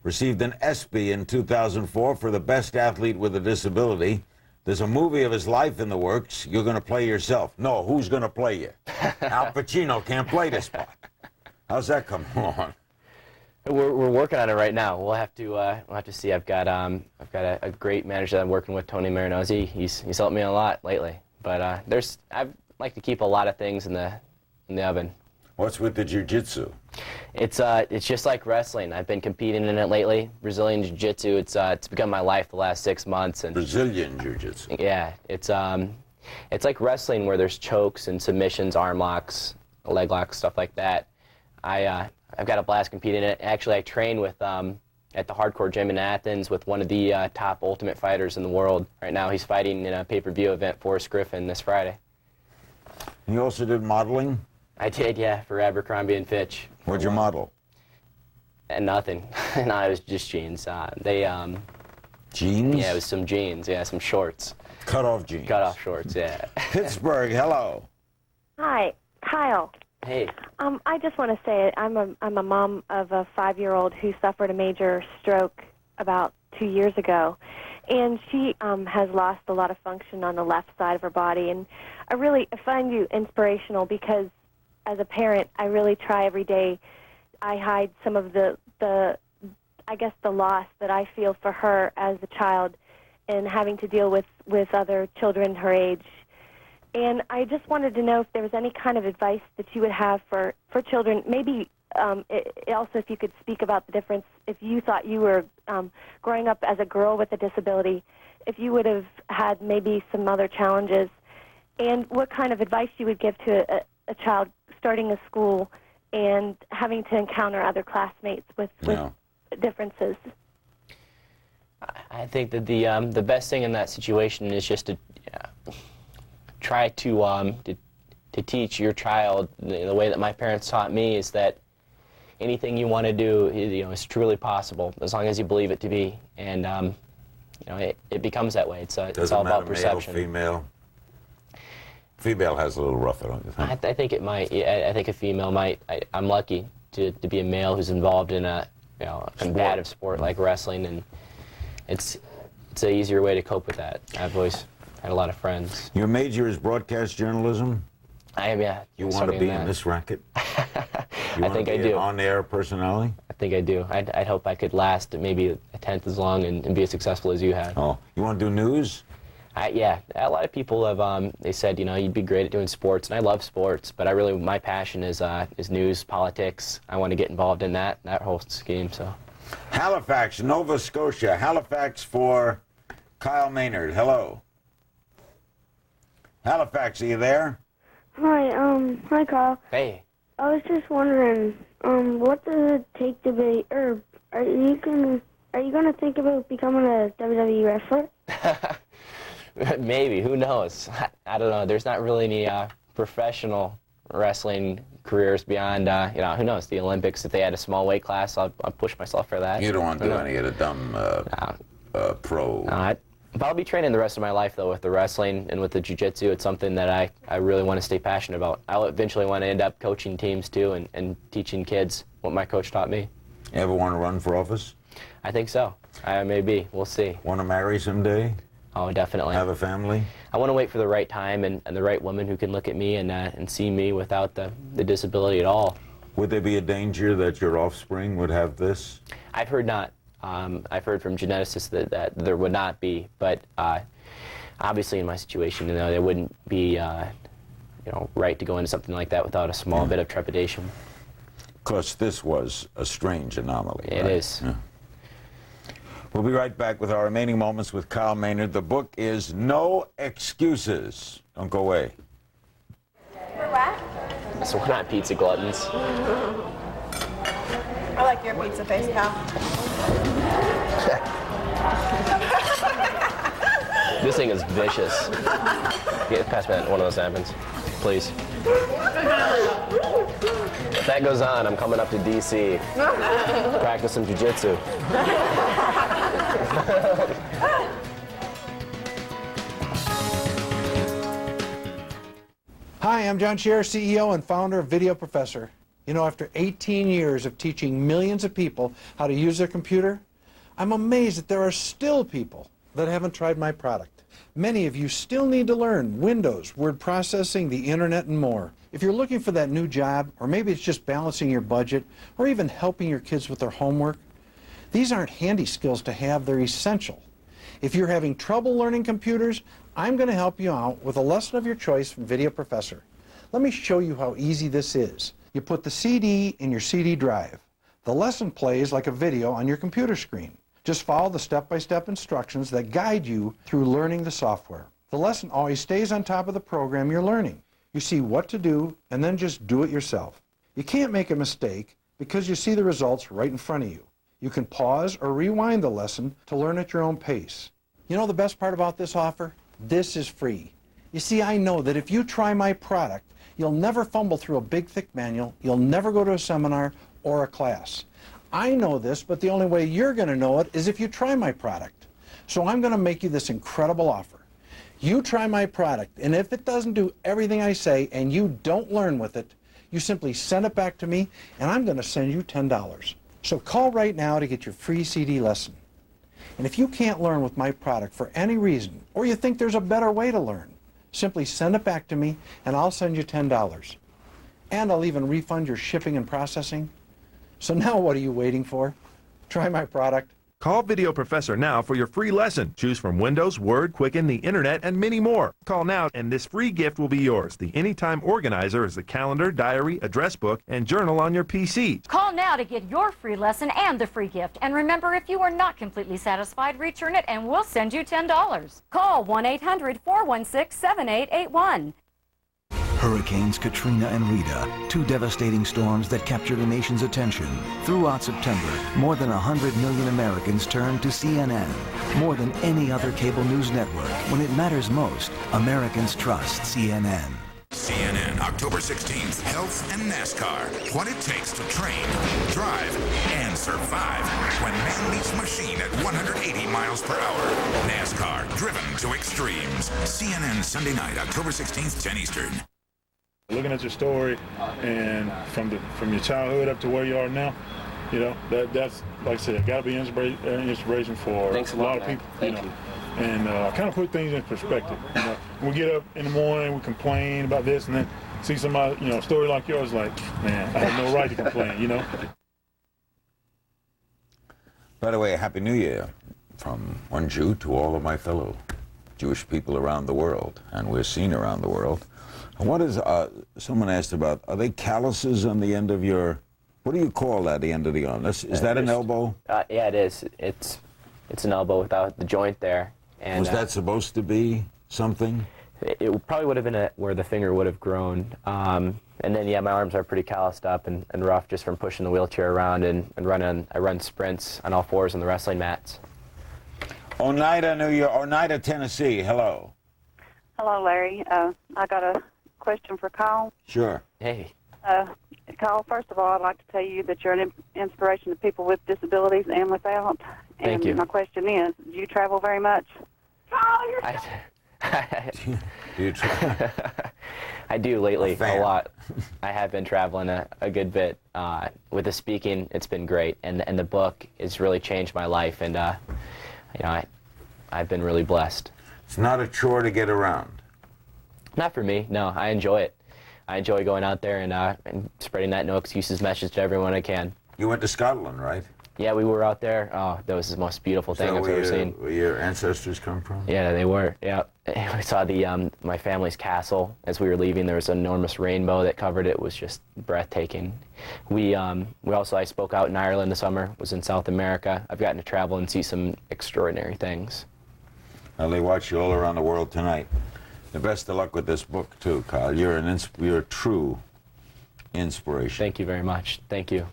received an ESPY in 2004 for the best athlete with a disability. There's a movie of his life in the works. You're going to play yourself. No, who's going to play you? Al Pacino can't play this part. How's that coming along? We're working on it right now. We'll have to see. I've got a great manager that I'm working with, Tony Marinozzi. He's helped me a lot lately. But I'd like to keep a lot of things in the oven. What's with the jiu-jitsu? It's just like wrestling. I've been competing in it lately. Brazilian jiu-jitsu. It's become my life the last 6 months. And Brazilian jiu-jitsu. Yeah, it's like wrestling where there's chokes and submissions, arm locks, leg locks, stuff like that. I've got a blast competing in it. Actually, I train with at the Hardcore Gym in Athens with one of the top Ultimate Fighters in the world. Right now, he's fighting in a pay-per-view event, Forrest Griffin, this Friday. And you also did modeling? I did, yeah, for Abercrombie and Fitch. What'd you model? And nothing. No, it was just jeans. Jeans? Yeah, it was some jeans. Yeah, some shorts. Cut-off jeans. Cut-off shorts, yeah. Pittsburgh, hello. Hi, Kyle. Hey. I just want to say I'm a mom of a 5-year-old who suffered a major stroke about 2 years ago, and she has lost a lot of function on the left side of her body. And I find you inspirational because, as a parent, I really try every day. I hide some of the loss that I feel for her as a child, and having to deal with other children her age. And I just wanted to know if there was any kind of advice that you would have for children. Maybe also if you could speak about the difference if you thought you were growing up as a girl with a disability, if you would have had maybe some other challenges, and what kind of advice you would give to a child starting a school and having to encounter other classmates with differences. I think that the best thing in that situation is just to try to teach your child the way that my parents taught me, is that anything you want to do is truly possible as long as you believe it to be, and it becomes that way. It's all about perception. Male, female. Female has a little rougher, don't you think? I think it might. Yeah, I think a female might. I'm lucky to be a male who's involved in a combative sport like wrestling, and it's an easier way to cope with that. I've always had a lot of friends. Your major is broadcast journalism? I am, yeah. You want to be in this racket? I think I do. On-air personality? I think I do. I'd hope I could last maybe a tenth as long and be as successful as you had. Oh, you want to do news? Yeah, a lot of people have. They said, you'd be great at doing sports, and I love sports, but my passion is news, politics. I want to get involved in that whole scheme. So, Halifax, Nova Scotia. Halifax for Kyle Maynard. Hello. Halifax, are you there? Hi, Kyle. Hey. I was just wondering, what does it take to be, or are you gonna think about becoming a WWE wrestler? Maybe, who knows? I don't know. There's not really any professional wrestling careers beyond, who knows, the Olympics. If they had a small weight class, I'll push myself for that. You don't want to do any of the dumb pro. But I'll be training the rest of my life, though, with the wrestling and with the jiu-jitsu. It's something that I really want to stay passionate about. I'll eventually want to end up coaching teams, too, and teaching kids what my coach taught me. You ever want to run for office? I think so. Maybe. We'll see. Want to marry someday? Oh, definitely. Have a family? I want to wait for the right time and the right woman who can look at me and see me without the disability at all. Would there be a danger that your offspring would have this? I've heard not. I've heard from geneticists that there would not be, but obviously in my situation, it wouldn't be right to go into something like that without a small bit of trepidation. Of course, this was a strange anomaly. It is. Yeah. We'll be right back with our remaining moments with Kyle Maynard. The book is No Excuses. Don't go away. So we're not pizza gluttons. I like your pizza face, Kyle. This thing is vicious. Pass me one of those napkins, please. If that goes on, I'm coming up to DC. Practice some jiu-jitsu. Hi, I'm John Scherer, CEO and founder of Video Professor. You know, after 18 years of teaching millions of people how to use their computer, I'm amazed that there are still people that haven't tried my product. Many of you still need to learn Windows, word processing, the internet, and more. If you're looking for that new job, or maybe it's just balancing your budget, or even helping your kids with their homework, these aren't handy skills to have, they're essential. If you're having trouble learning computers, I'm going to help you out with a lesson of your choice from Video Professor. Let me show you how easy this is. You put the CD in your CD drive. The lesson plays like a video on your computer screen. Just follow the step-by-step instructions that guide you through learning the software. The lesson always stays on top of the program you're learning. You see what to do and then just do it yourself. You can't make a mistake because you see the results right in front of you. You can pause or rewind the lesson to learn at your own pace. You know the best part about this offer? This is free. You see, I know that if you try my product, you'll never fumble through a big, thick manual, you'll never go to a seminar or a class. I know this, but the only way you're going to know it is if you try my product. So I'm going to make you this incredible offer. You try my product, and if it doesn't do everything I say and you don't learn with it, you simply send it back to me, and I'm going to send you $10. So call right now to get your free CD lesson. And if you can't learn with my product for any reason, or you think there's a better way to learn, simply send it back to me, and I'll send you $10. And I'll even refund your shipping and processing. So now what are you waiting for? Try my product. Call Video Professor now for your free lesson. Choose from Windows, Word, Quicken, the Internet, and many more. Call now and this free gift will be yours. The Anytime Organizer is the calendar, diary, address book, and journal on your PC. Call now to get your free lesson and the free gift. And remember, if you are not completely satisfied, return it and we'll send you $10. Call 1-800-416-7881. Hurricanes Katrina and Rita, two devastating storms that captured a nation's attention. Throughout September, more than 100 million Americans turned to CNN. More than any other cable news network, when it matters most, Americans trust CNN. CNN, October 16th, health and NASCAR. What it takes to train, drive, and survive when man meets machine at 180 miles per hour. NASCAR, driven to extremes. CNN, Sunday night, October 16th, 10 Eastern. Looking at your story and from your childhood up to where you are now, you know, that's, like I said, got to be inspiration for a lot of people, you know. And kind of put things in perspective. You know, we get up in the morning, we complain about this, and then see somebody, you know, a story like yours, like, man, I have no right to complain, you know. By the way, Happy New Year from one Jew to all of my fellow Jewish people around the world, and we're seen around the world. What is, someone asked about, are they calluses on the end of your, what do you call that, the end of the arm? Is that an elbow? Yeah, it is. It's an elbow without the joint there. And, was that supposed to be something? It probably would have been where the finger would have grown. And then, yeah, my arms are pretty calloused up and rough just from pushing the wheelchair around and running. I run sprints on all fours on the wrestling mats. Oneida, Oneida, Tennessee, hello. Hello, Larry. I got a question for Kyle. Sure. Hey. Kyle, first of all, I'd like to tell you that you're an inspiration to people with disabilities and without. Thank you. My question is, do you travel very much? Do you travel? I do lately, a lot. I have been traveling a good bit. With the speaking, it's been great, and the book has really changed my life, and you know, I've been really blessed. It's not a chore to get around. Not for me, no. I enjoy it. I enjoy going out there and spreading that no excuses message to everyone I can. You went to Scotland, right? Yeah, we were out there. Oh, that was the most beautiful thing I've ever seen. Where your ancestors come from? Yeah, they were. Yeah, we saw the my family's castle as we were leaving. There was an enormous rainbow that covered it. It was just breathtaking. I spoke out in Ireland this summer. Was in South America. I've gotten to travel and see some extraordinary things. Well, they watch you all around the world tonight. The best of luck with this book too, Kyle. You're a true inspiration. Thank you very much. Thank you.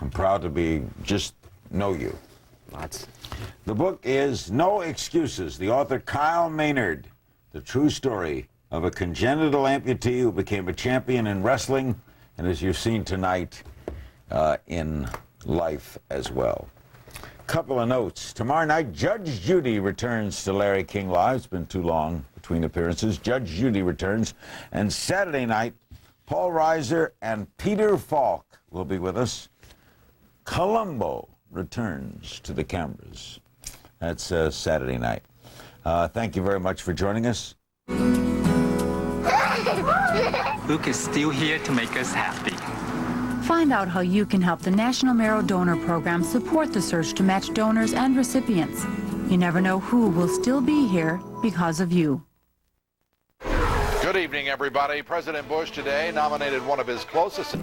I'm proud to just know you. Lots. The book is No Excuses. The author, Kyle Maynard, the true story of a congenital amputee who became a champion in wrestling, and as you've seen tonight, in life as well. Couple of notes. Tomorrow night, Judge Judy returns to Larry King Live. It's been too long between appearances. Judge Judy returns. And Saturday night, Paul Reiser and Peter Falk will be with us. Columbo returns to the cameras. That's Saturday night. Thank you very much for joining us. Luke is still here to make us happy. Find out how you can help the National Marrow Donor Program support the search to match donors and recipients. You never know who will still be here because of you. Good evening, everybody. President Bush today nominated one of his closest